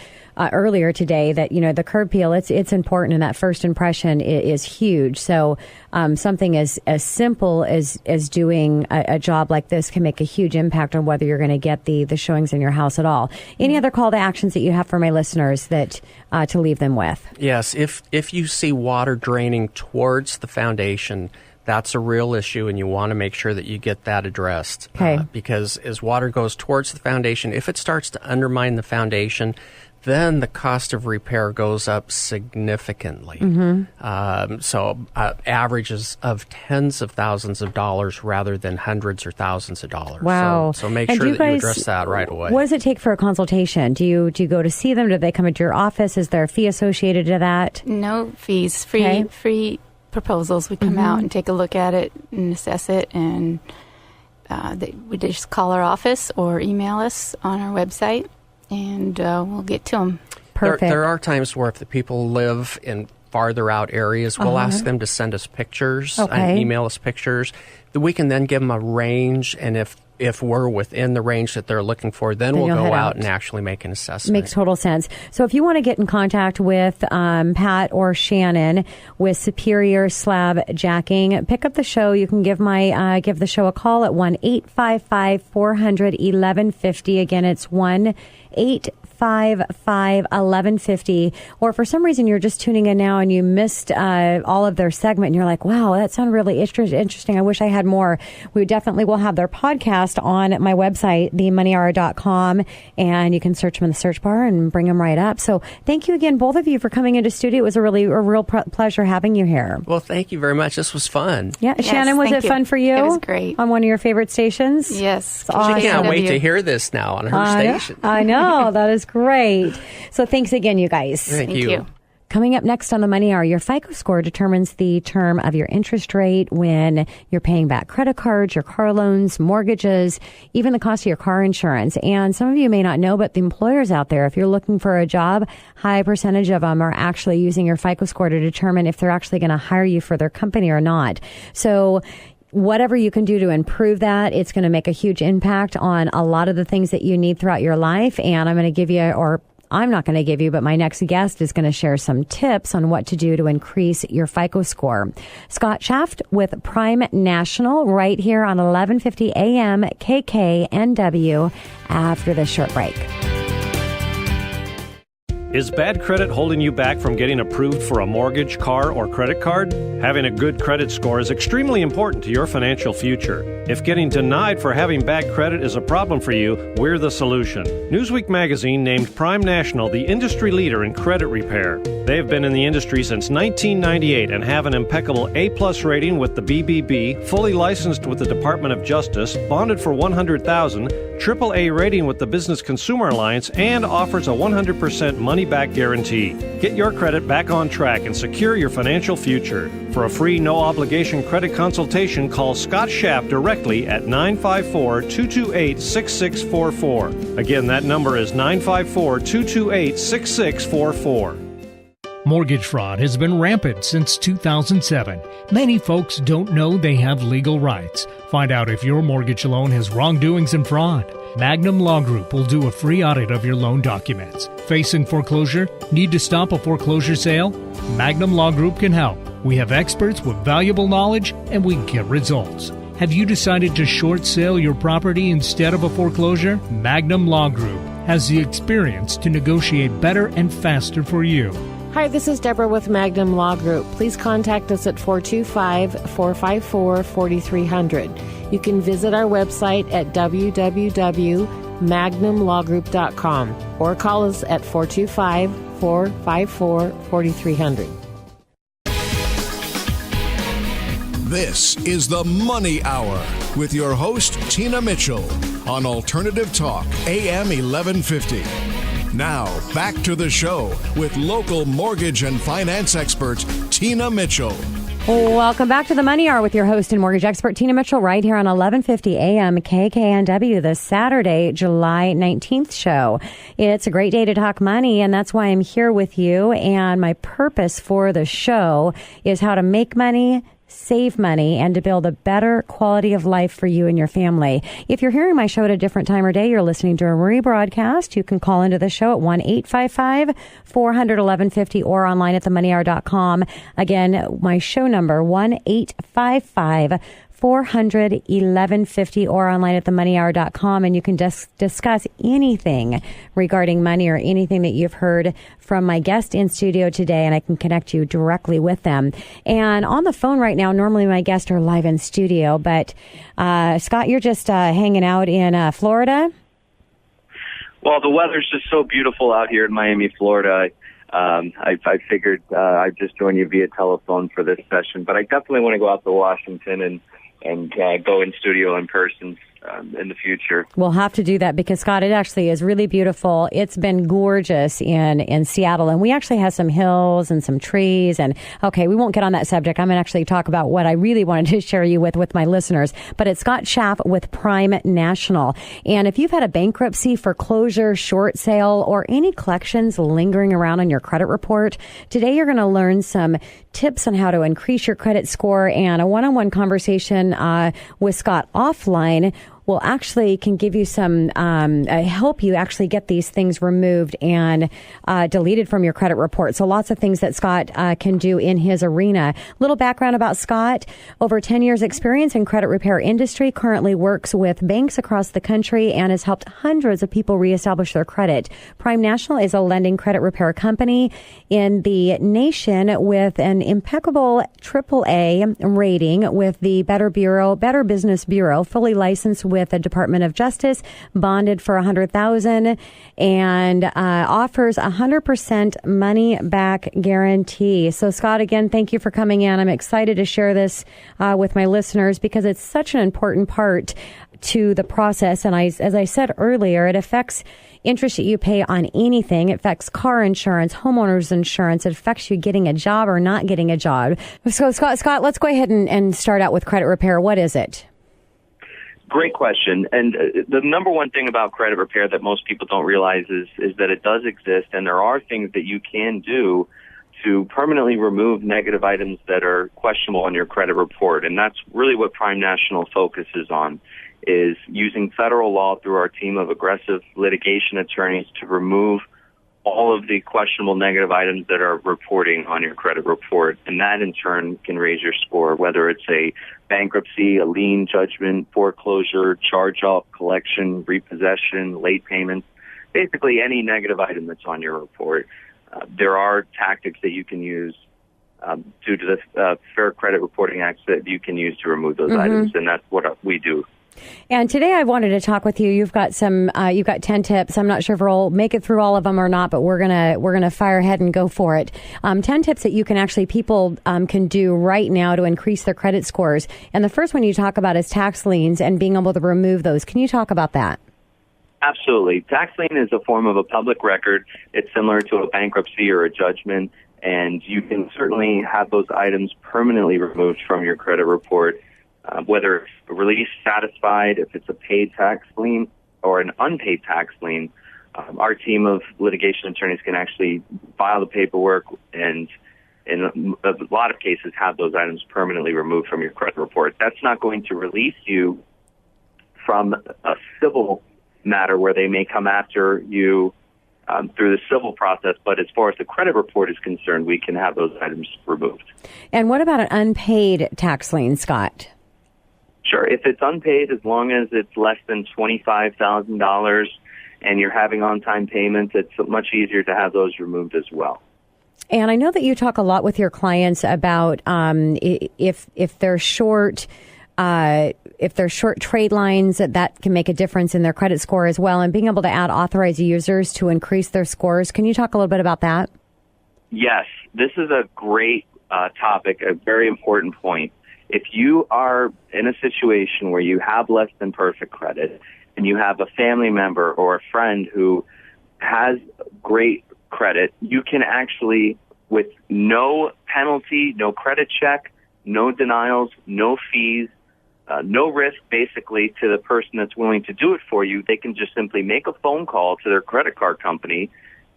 earlier today that, the curb peel, it's important, and that first impression is huge. So something as simple as doing a job like this can make a huge impact on whether you're going to get the showings in your house at all. Any other call to actions that you have for my listeners that to leave them with? Yes. If you see water draining towards the foundation, that's a real issue, and you want to make sure that you get that addressed. Okay. Because as water goes towards the foundation, if it starts to undermine the foundation, then the cost of repair goes up significantly. So averages of tens of thousands of dollars rather than hundreds or thousands of dollars. Wow. So make And sure you that you guys- address that right away. What does it take for a consultation? Do you go to see them? Do they come into your office? Is there a fee associated to that? No fees, free Okay. free proposals. We come out and take a look at it and assess it, and we just call our office or email us on our website, and we'll get to them. Perfect. There are times where if the people live in farther out areas, we'll ask them to send us pictures Okay. and email us pictures. We can then give them a range, and if we're within the range that they're looking for, then we'll you'll go head out out. and actually make an assessment. Makes total sense. So if you want to get in contact with Pat or Shannon with Superior Slab Jacking, pick up the show. You can give the show a call at 1-855-400-1150. Again, it's 1-855-1150. Or for some reason you're just tuning in now and you missed all of their segment and you're like, wow, that sounded really interesting. I wish I had more. We definitely will have their podcast on my website, themoneyhour.com, and you can search them in the search bar and bring them right up. So thank you again, both of you, for coming into studio. It was a real pleasure having you here. Well, thank you very much. This was fun. Yeah, Yes, Shannon, was thank it you. fun for you? It was great. On one of your favorite stations? Yes. It's awesome. I can't wait KKNW. to hear this now on her station. I know. That is great. So thanks again, you guys. Thank Thank you. Coming up next on the Money Hour, your FICO score determines the term of your interest rate when you're paying back credit cards, your car loans, mortgages, even the cost of your car insurance. And some of you may not know, but the employers out there, if you're looking for a job, high percentage of them are actually using your FICO score to determine if they're actually going to hire you for their company or not. So whatever you can do to improve that, it's going to make a huge impact on a lot of the things that you need throughout your life. And I'm going to give you, or I'm not going to give you, but my next guest is going to share some tips on what to do to increase your FICO score. Scott Schaaf with Prime National right here on 1150 AM KKNW after this short break. Is bad credit holding you back from getting approved for a mortgage, car, or credit card? Having a good credit score is extremely important to your financial future. If getting denied for having bad credit is a problem for you, we're the solution. Newsweek magazine named Prime National the industry leader in credit repair. They have been in the industry since 1998 and have an impeccable A+ rating with the BBB, fully licensed with the Department of Justice, bonded for $100,000, AAA rating with the Business Consumer Alliance, and offers a 100% money-back guarantee. Get your credit back on track and secure your financial future. For a free, no-obligation credit consultation, call Scott Schaaf directly at 954-228-6644. Again, that number is 954-228-6644. Mortgage fraud has been rampant since 2007. Many folks don't know they have legal rights. Find out if your mortgage loan has wrongdoings and fraud. Magnum Law Group will do a free audit of your loan documents. Facing foreclosure? Need to stop a foreclosure sale? Magnum Law Group can help. We have experts with valuable knowledge, and we get results. Have you decided to short sale your property instead of a foreclosure? Magnum Law Group has the experience to negotiate better and faster for you. Hi, this is Deborah with Magnum Law Group. Please contact us at 425-454-4300. You can visit our website at www.magnumlawgroup.com or call us at 425-454-4300. This is the Money Hour with your host, Tina Mitchell, on Alternative Talk, AM 1150. Now, back to the show with local mortgage and finance expert, Tina Mitchell. Welcome back to the Money Hour with your host and mortgage expert, Tina Mitchell, right here on 1150 AM KKNW, the Saturday, July 19th show. It's a great day to talk money, and that's why I'm here with you. And my purpose for the show is how to make money, save money, and to build a better quality of life for you and your family. If you're hearing my show at a different time or day, you're listening to a rebroadcast, you can call into the show at 1-855-400-1150 or online at themoneyhour.com. Again, my show number, 1-855-400-1150 or online at themoneyhour.com, and you can discuss anything regarding money or anything that you've heard from my guest in studio today, and I can connect you directly with them. And on the phone right now, normally my guests are live in studio, but Scott, you're just hanging out in Florida? Well, the weather's just so beautiful out here in Miami, Florida. I figured I'd just join you via telephone for this session, but I definitely want to go out to Washington and go in studio in person in the future. We'll have to do that because, Scott, it actually is really beautiful. It's been gorgeous in Seattle, and we actually have some hills and some trees. And, okay, we won't get on that subject. I'm going to actually talk about what I really wanted to share you with my listeners. But it's Scott Schaaf with Prime National. And if you've had a bankruptcy, foreclosure, short sale, or any collections lingering around on your credit report, today you're going to learn some tips on how to increase your credit score, and a one-on-one conversation with Scott offline will actually can give you some help you actually get these things removed and deleted from your credit report. So lots of things that Scott can do in his arena. Little background about Scott: over 10 years experience in credit repair industry, currently works with banks across the country and has helped hundreds of people reestablish their credit. Prime National is a lending credit repair company in the nation with an impeccable AAA rating with the Better Business Bureau, fully licensed with the Department of Justice, bonded for $100,000, and offers 100% money back guarantee. So, Scott, again, thank you for coming in. I'm excited to share this with my listeners because it's such an important part to the process. And as I said earlier, it affects interest that you pay on anything. It affects car insurance, homeowners insurance. It affects you getting a job or not getting a job. So, Scott, let's go ahead and start out with credit repair. What is it? Great question. And the number one thing about credit repair that most people don't realize is that it does exist, and there are things that you can do to permanently remove negative items that are questionable on your credit report. And that's really what Prime National focuses on, is using federal law through our team of aggressive litigation attorneys to remove all of the questionable negative items that are reporting on your credit report. And that, in turn, can raise your score, whether it's a bankruptcy, a lien judgment, foreclosure, charge-off, collection, repossession, late payments, basically any negative item that's on your report. There are tactics that you can use due to the Fair Credit Reporting Act that you can use to remove those items, and that's what we do. And today I wanted to talk with you. You've got 10 tips. I'm not sure if we'll make it through all of them or not, but we're gonna fire ahead and go for it. 10 tips that you can actually people can do right now to increase their credit scores. And the first one you talk about is tax liens and being able to remove those. Can you talk about that? Absolutely. Tax lien is a form of a public record. It's similar to a bankruptcy or a judgment, and you can certainly have those items permanently removed from your credit report. Whether it's a release satisfied, if it's a paid tax lien or an unpaid tax lien, our team of litigation attorneys can actually file the paperwork and, in a lot of cases, have those items permanently removed from your credit report. That's not going to release you from a civil matter where they may come after you through the civil process, but as far as the credit report is concerned, we can have those items removed. And what about an unpaid tax lien, Scott? Sure. If it's unpaid, as long as it's less than $25,000 and you're having on-time payments, it's much easier to have those removed as well. And I know that you talk a lot with your clients about if they're short trade lines, that can make a difference in their credit score as well, and being able to add authorized users to increase their scores. Can you talk a little bit about that? Yes. This is a great topic, a very important point. If you are in a situation where you have less than perfect credit and you have a family member or a friend who has great credit, you can actually, with no penalty, no credit check, no denials, no fees, no risk basically to the person that's willing to do it for you, they can just simply make a phone call to their credit card company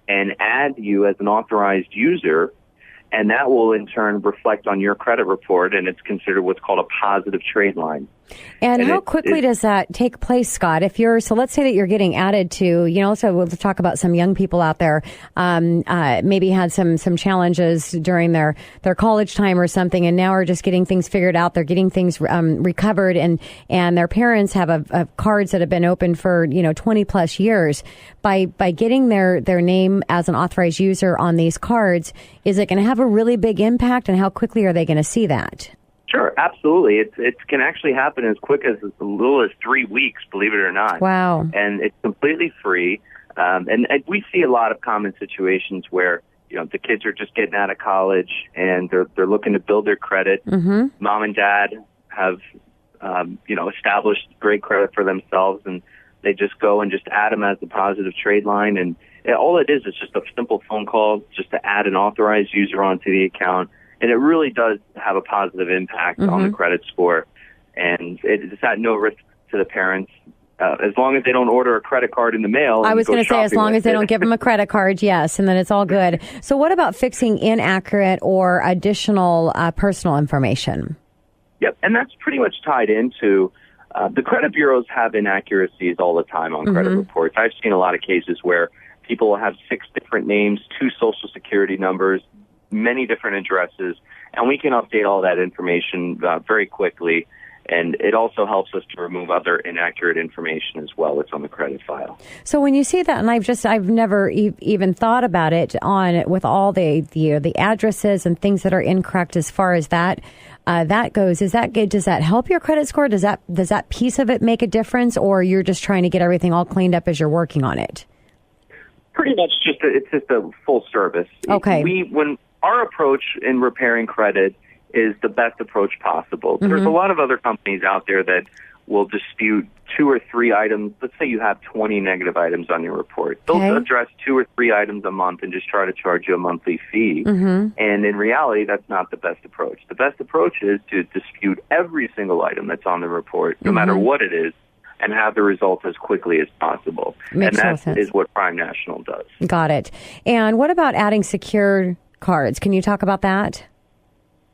and add you as an authorized user. And that will, in turn, reflect on your credit report, and it's considered what's called a positive trade line. And how quickly does that take place, Scott? So let's say that you're getting added to, so we'll talk about some young people out there, maybe had some challenges during their college time or something, and now are just getting things figured out. They're getting things recovered, and their parents have cards that have been open for 20 plus years. By getting their name as an authorized user on these cards, is it going to have a really big impact, and how quickly are they going to see that? Sure, absolutely. It can actually happen as quick as little as 3 weeks, believe it or not. Wow. And it's completely free. And we see a lot of common situations where, the kids are just getting out of college and they're looking to build their credit. Mm-hmm. Mom and dad have, established great credit for themselves, and they just go and just add them as a positive trade line. And all it is just a simple phone call just to add an authorized user onto the account. And it really does have a positive impact on the credit score. And it's at no risk to the parents. As long as they don't order a credit card in the mail. I was going to say, as long as they don't give them a credit card, yes, and then it's all good. So what about fixing inaccurate or additional personal information? Yep, and that's pretty much tied into the credit bureaus have inaccuracies all the time on credit reports. I've seen a lot of cases where people will have 6 different names, 2 social security numbers, many different addresses, and we can update all that information very quickly. And it also helps us to remove other inaccurate information as well that's on the credit file. So when you see that, and I've never even thought about it with all the addresses and things that are incorrect as far as that goes. Does that help your credit score? Does that piece of it make a difference, or you're just trying to get everything all cleaned up as you're working on it? Pretty much it's just a full service. Okay. When our approach in repairing credit is the best approach possible. There's a lot of other companies out there that will dispute 2 or 3 items. Let's say you have 20 negative items on your report. They'll address 2 or 3 items a month and just try to charge you a monthly fee. And in reality, that's not the best approach. The best approach is to dispute every single item that's on the report, no matter what it is, and have the results as quickly as possible. Makes and no that sense. is what Prime National does. Got it. And what about adding secured cards? Can you talk about that?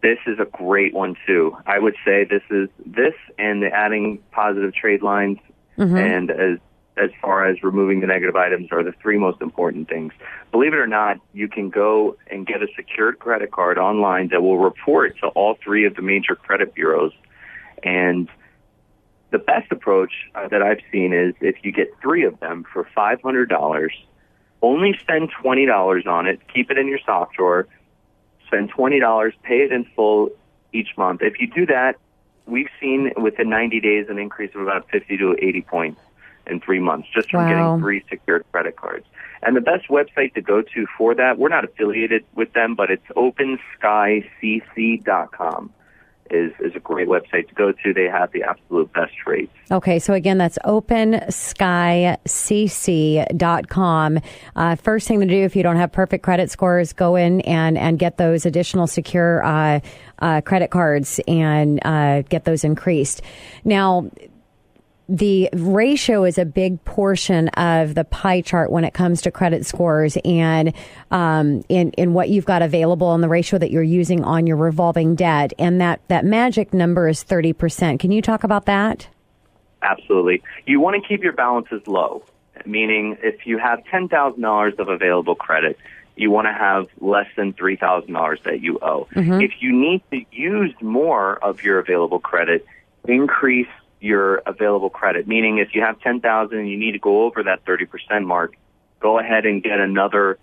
This is a great one, too. I would say this and the adding positive trade lines and as far as removing the negative items are the 3 most important things. Believe it or not, you can go and get a secured credit card online that will report to all 3 of the major credit bureaus. And the best approach that I've seen is if you get 3 of them for $500, only spend $20 on it, keep it in your sock drawer, spend $20, pay it in full each month. If you do that, we've seen within 90 days an increase of about 50 to 80 points in 3 months just from getting 3 secured credit cards. And the best website to go to for that, we're not affiliated with them, but it's OpenSkyCC.com is a great website to go to. They have the absolute best rates. Okay, so again, that's OpenSkyCC.com. First thing to do if you don't have perfect credit scores, go in and get those additional secure credit cards and get those increased. Now, the ratio is a big portion of the pie chart when it comes to credit scores and in what you've got available and the ratio that you're using on your revolving debt. And that magic number is 30%. Can you talk about that? Absolutely. You want to keep your balances low, meaning if you have $10,000 of available credit, you want to have less than $3,000 that you owe. If you need to use more of your available credit, increase your available credit, meaning if you have $10,000 and you need to go over that 30% mark, go ahead and get another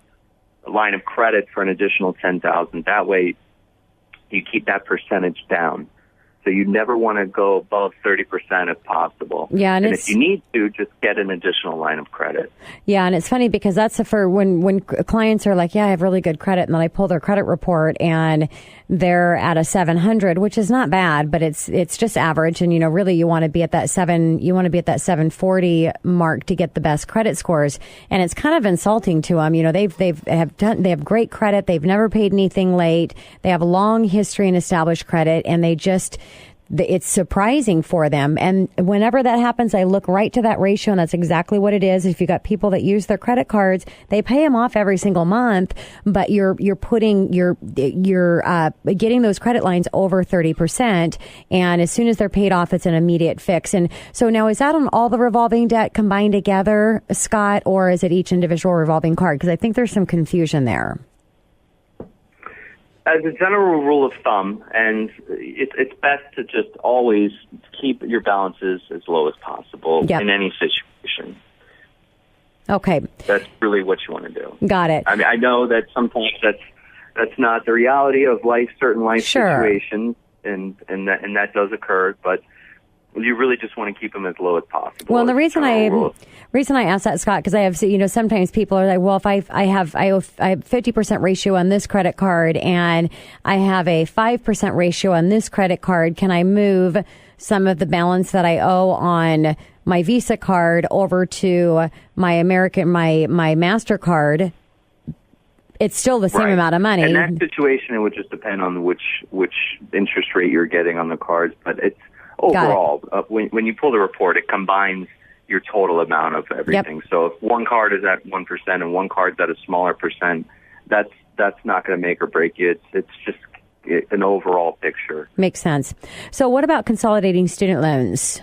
line of credit for an additional $10,000. That way you keep that percentage down. So you never want to go above 30% if possible. Yeah, and if you need to, just get an additional line of credit. Yeah, and it's funny because that's for when clients are like, yeah, I have really good credit, and then I pull their credit report and they're at a 700, which is not bad, but it's just average. And really, you want to be at that 740 mark to get the best credit scores. And it's kind of insulting to them. They have great credit. They've never paid anything late. They have a long history and established credit, and it's surprising for them. And whenever that happens, I look right to that ratio, and that's exactly what it is. If you got people that use their credit cards, they pay them off every single month, but you're getting those credit lines over 30%. And as soon as they're paid off, it's an immediate fix. And so now, is that on all the revolving debt combined together, Scott, or is it each individual revolving card? Because I think there's some confusion there. As a general rule of thumb, and it's best to just always keep your balances as low as possible in any situation. Okay. That's really what you want to do. Got it. I mean, I know that sometimes that's not the reality of certain life situations, and that does occur, but you really just want to keep them as low as possible. Well, the reason I asked that, Scott, because I have, sometimes people are like, well, if I have 50% ratio on this credit card and I have a 5% ratio on this credit card, can I move some of the balance that I owe on my Visa card over to my MasterCard? It's still the same amount of money. In that situation, it would just depend on which interest rate you're getting on the cards. But it's overall, when you pull the report, it combines your total amount of everything. Yep. So if one card is at 1% and one card's at a smaller percent, that's not going to make or break you. It's just an overall picture. Makes sense. So what about consolidating student loans?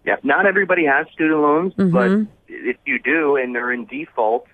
Yeah, not everybody has student loans, but if you do and they're in default,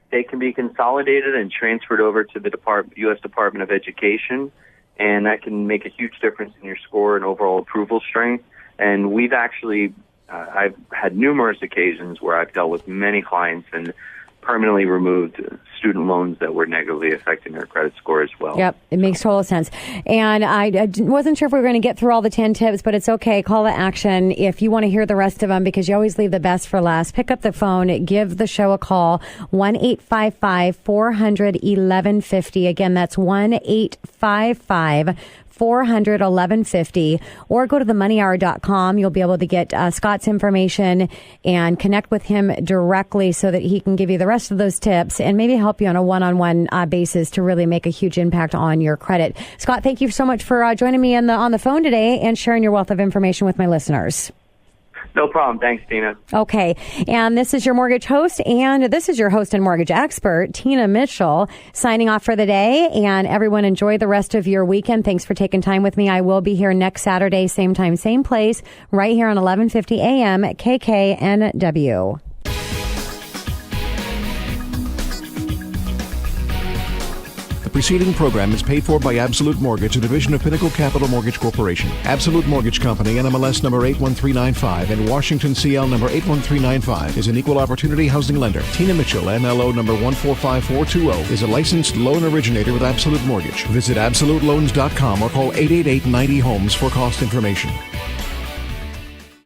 they can be consolidated and transferred over to the U.S. Department of Education, and that can make a huge difference in your score and overall approval strength. And we've actually, I've had numerous occasions where I've dealt with many clients and permanently removed student loans that were negatively affecting their credit score as well. Yep, it makes total sense. And I wasn't sure if we were going to get through all the 10 tips, but it's okay. Call to action if you want to hear the rest of them, because you always leave the best for last. Pick up the phone, give the show a call, 1-855-400-1150. Again, that's 1-855-400-1150, or go to themoneyhour.com. You'll be able to get Scott's information and connect with him directly so that he can give you the rest of those tips and maybe help you on a one-on-one basis to really make a huge impact on your credit. Scott, thank you so much for joining me on the phone today and sharing your wealth of information with my listeners. No problem. Thanks, Tina. Okay. And this is your mortgage host, and this is your host and mortgage expert, Tina Mitchell, signing off for the day. And everyone, enjoy the rest of your weekend. Thanks for taking time with me. I will be here next Saturday, same time, same place, right here on 1150 AM at KKNW. The preceding program is paid for by Absolute Mortgage, a division of Pinnacle Capital Mortgage Corporation. Absolute Mortgage Company, NMLS number 81395 and Washington CL number 81395 is an equal opportunity housing lender. Tina Mitchell, NLO number 145420, is a licensed loan originator with Absolute Mortgage. Visit absoluteloans.com or call 888-90-HOMES for cost information.